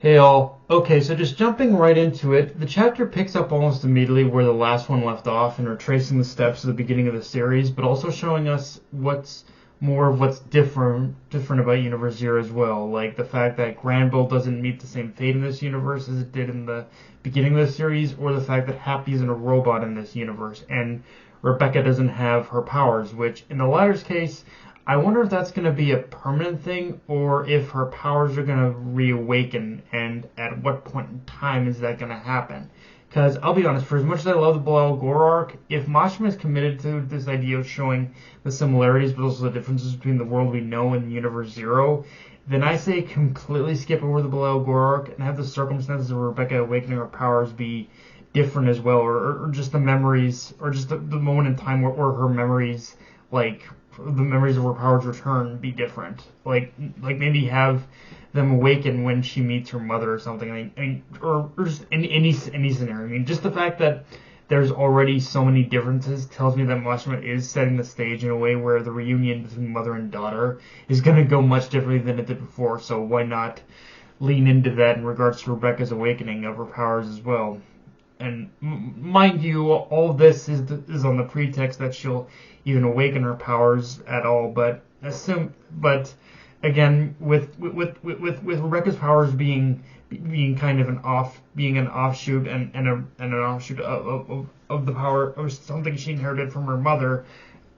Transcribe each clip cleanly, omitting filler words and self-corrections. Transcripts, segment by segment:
Hey all. Okay, so just jumping right into it, the chapter picks up almost immediately where the last one left off and retracing the steps of the beginning of the series, but also showing us what's different about Universe Zero as well, like the fact that Granville doesn't meet the same fate in this universe as it did in the beginning of the series, or the fact that Happy isn't a robot in this universe, and Rebecca doesn't have her powers, which in the latter's case I wonder if that's going to be a permanent thing or if her powers are going to reawaken, and at what point in time is that going to happen. Because I'll be honest, for as much as I love the Bilal Gore arc, if Mashima is committed to this idea of showing the similarities but also the differences between the world we know and Universe Zero, then I say completely skip over the Bilal Gore arc and have the circumstances of Rebecca awakening her powers be different as well, or just the memories, or just the moment in time where her memories, like the memories of her powers return, be different. Like maybe have them awaken when she meets her mother or something. Or just any scenario. I mean, just the fact that there's already so many differences tells me that Mashima is setting the stage in a way where the reunion between mother and daughter is going to go much differently than it did before. So why not lean into that in regards to Rebecca's awakening of her powers as well? And mind you, all of this is on the pretext that she'll even awaken her powers at all. But again, with Rebecca's powers being kind of an offshoot and an offshoot of the power of something she inherited from her mother,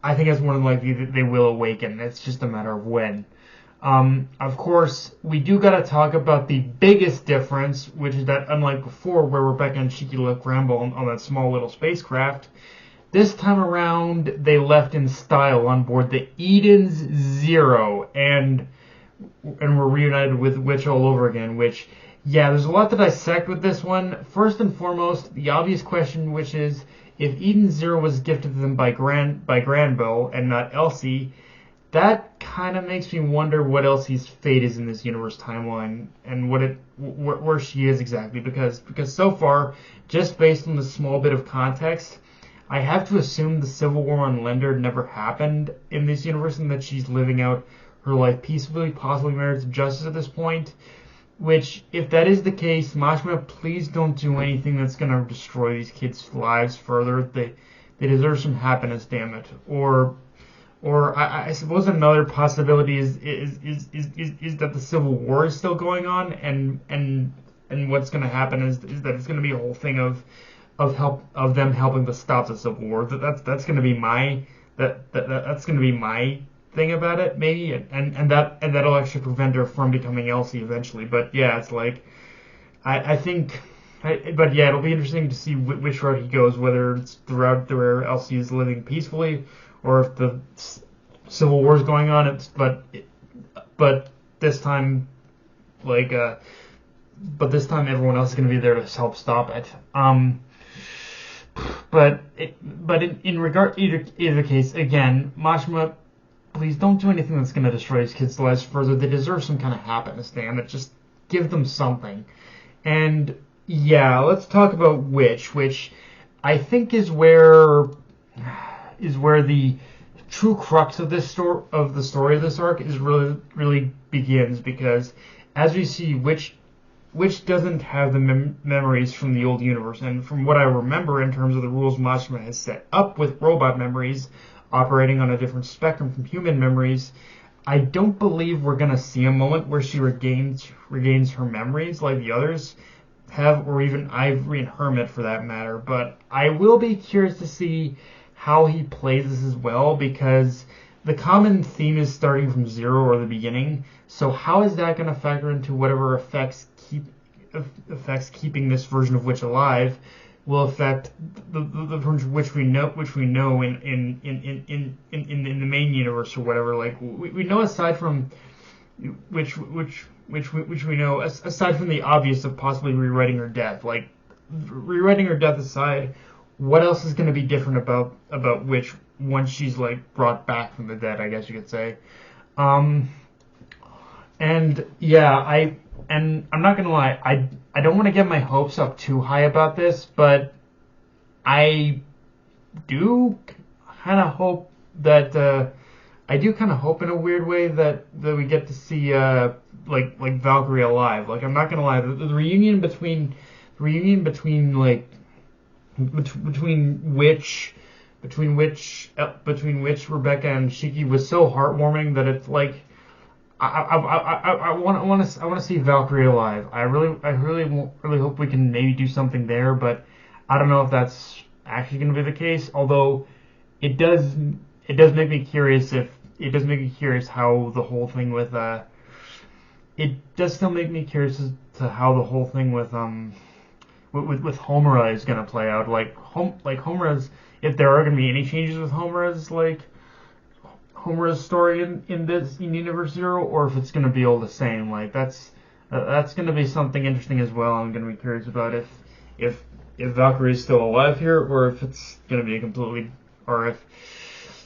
I think it's more than likely that they will awaken. It's just a matter of when. Of course, we do gotta talk about the biggest difference, which is that unlike before, where Rebecca and Shiki left Granville on that small little spacecraft, this time around they left in style on board the Eden's Zero, and were reunited with Witch all over again. Which, yeah, there's a lot to dissect with this one. First and foremost, the obvious question, which is if Eden Zero was gifted to them by Granville and not Elsie. That kind of makes me wonder what Elsie's fate is in this universe timeline and where she is exactly, because so far, just based on the small bit of context, I have to assume the Civil War on Lender never happened in this universe and that she's living out her life peacefully, possibly married to Justice at this point. Which, if that is the case, Mashima, please don't do anything that's going to destroy these kids' lives further. They deserve some happiness, damn it. Or I suppose another possibility is that the Civil War is still going on, and what's going to happen is that it's going to be a whole thing of them helping to stop the Civil War. That's going to be that's going to be my thing about it, maybe, and that'll actually prevent her from becoming Elsie eventually. But yeah, it's like I think. But yeah, it'll be interesting to see which route he goes, whether it's the route where Elsie is living peacefully, or if the Civil War is going on. But this time, but this time everyone else is going to be there to help stop it. But in regard either case, again, Mashima, please don't do anything that's going to destroy these kids' lives further. They deserve some kind of happiness, damn it. Just give them something. And yeah, let's talk about which I think is where the true crux of this story of this arc is really begins, because as we see, which doesn't have the memories from the old universe, and from what I remember in terms of the rules Mashima has set up with robot memories operating on a different spectrum from human memories, I don't believe we're gonna see a moment where she regains her memories like the others have, or even Ivory and Hermit for that matter. But I will be curious to see how he plays this as well, because the common theme is starting from zero or the beginning. So how is that going to factor into whatever effects keeping this version of Witch alive will affect the version which we know in the main universe or whatever? Like we know, aside from which we know, aside from the obvious of possibly rewriting her death, like rewriting her death aside, what else is going to be different about Witch once she's like brought back from the dead, I guess you could say. And yeah, I'm not gonna lie, I don't want to get my hopes up too high about this, but I do kind of hope that I do kind of hope in a weird way that we get to see like Valkyrie alive. Like I'm not gonna lie, the reunion between like between which Rebecca and Shiki was so heartwarming that it's like I want to see Valkyrie alive. I really hope we can maybe do something there, but I don't know if that's actually going to be the case. Although it does make me curious how the whole thing with it does still make me curious as to how the whole thing with Homura is going to play out. Like Homura's, if there are going to be any changes with Homura's story in Universe Zero, or if it's going to be all the same. Like that's going to be something interesting as well. I'm going to be curious about if Valkyrie is still alive here, or if it's going to be a completely, or if,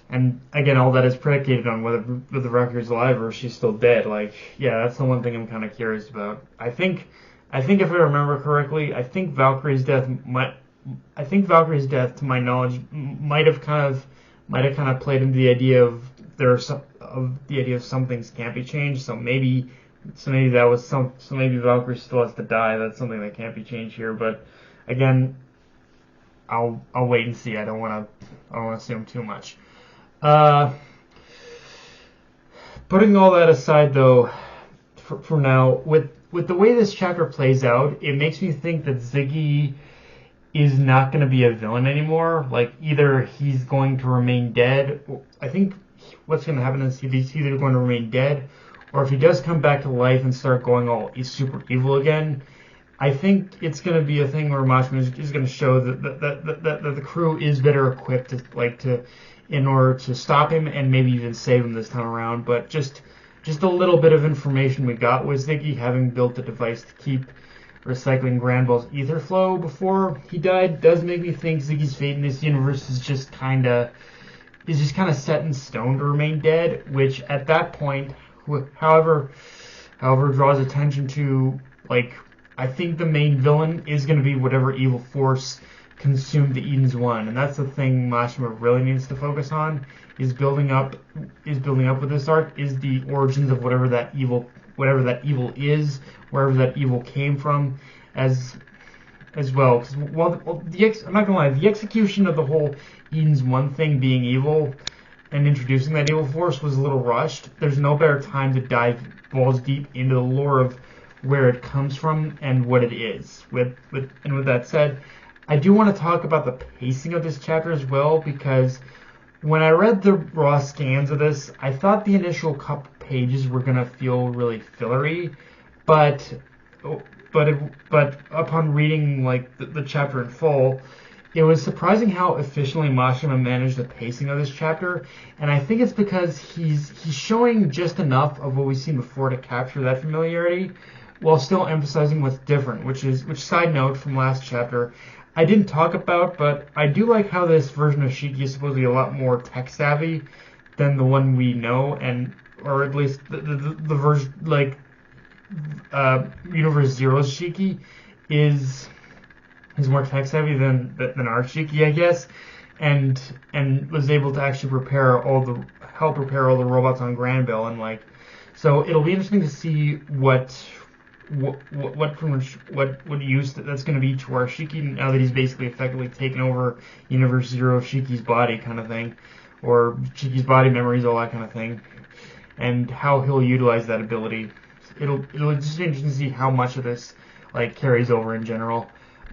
and again, all that is predicated on whether Valkyrie's alive or if she's still dead. Like, yeah, that's the one thing I'm kind of curious about. I think if I remember correctly, I think Valkyrie's death, to my knowledge, might have kind of played into the idea of some things can't be changed. So maybe that was so maybe Valkyrie still has to die. That's something that can't be changed here. But again, I'll wait and see. I don't want to assume too much. Putting all that aside, though, for now, with the way this chapter plays out, it makes me think that Ziggy is not going to be a villain anymore. Like, either he's going to remain dead. I think what's going to happen is he's either going to remain dead, or if he does come back to life and start going all super evil again, I think it's going to be a thing where Mashima is going to show that the crew is better equipped in order to stop him and maybe even save him this time around. But just a little bit of information we got was Ziggy having built a device to keep recycling Granbull's ether flow before he died does make me think Ziggy's fate in this universe is just kind of set in stone to remain dead, which at that point, however draws attention to, like, I think the main villain is going to be whatever evil force consumed the Eden's One, and that's the thing Mashima really needs to focus on, is building up with this arc, is the origins of whatever that evil is, wherever that evil came from, as well. Because I'm not gonna lie, the execution of the whole Eden's One thing being evil and introducing that evil force was a little rushed. There's no better time to dive balls deep into the lore of where it comes from and what it is. With that said, I do want to talk about the pacing of this chapter as well, because when I read the raw scans of this, I thought the initial couple pages were gonna feel really fillery, but upon reading like the chapter in full, it was surprising how efficiently Mashima managed the pacing of this chapter, and I think it's because he's showing just enough of what we've seen before to capture that familiarity, while still emphasizing what's different, which side note from last chapter, I didn't talk about, but I do like how this version of Shiki is supposed to be a lot more tech savvy than the one we know, or at least the version like Universe Zero's Shiki is more tech savvy than our Shiki, I guess, and was able to actually help repair all the robots on Granville, and like, so it'll be interesting to see what use that's going to be to our Shiki now that he's basically effectively taken over Universe Zero Shiki's body, kind of thing, or Shiki's body memories, all that kind of thing, and how he'll utilize that ability. It'll just be interesting to see how much of this like carries over in general.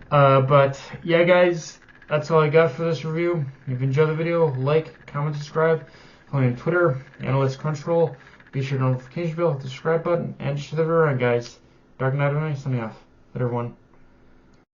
But yeah, guys, that's all I got for this review. If you enjoyed the video, like, comment, subscribe. Follow me on Twitter, Analyst Crunchyroll. Be sure to notification bell, hit the subscribe button, and just to the right, guys. Dark Knight of Night, signing off. Later, everyone.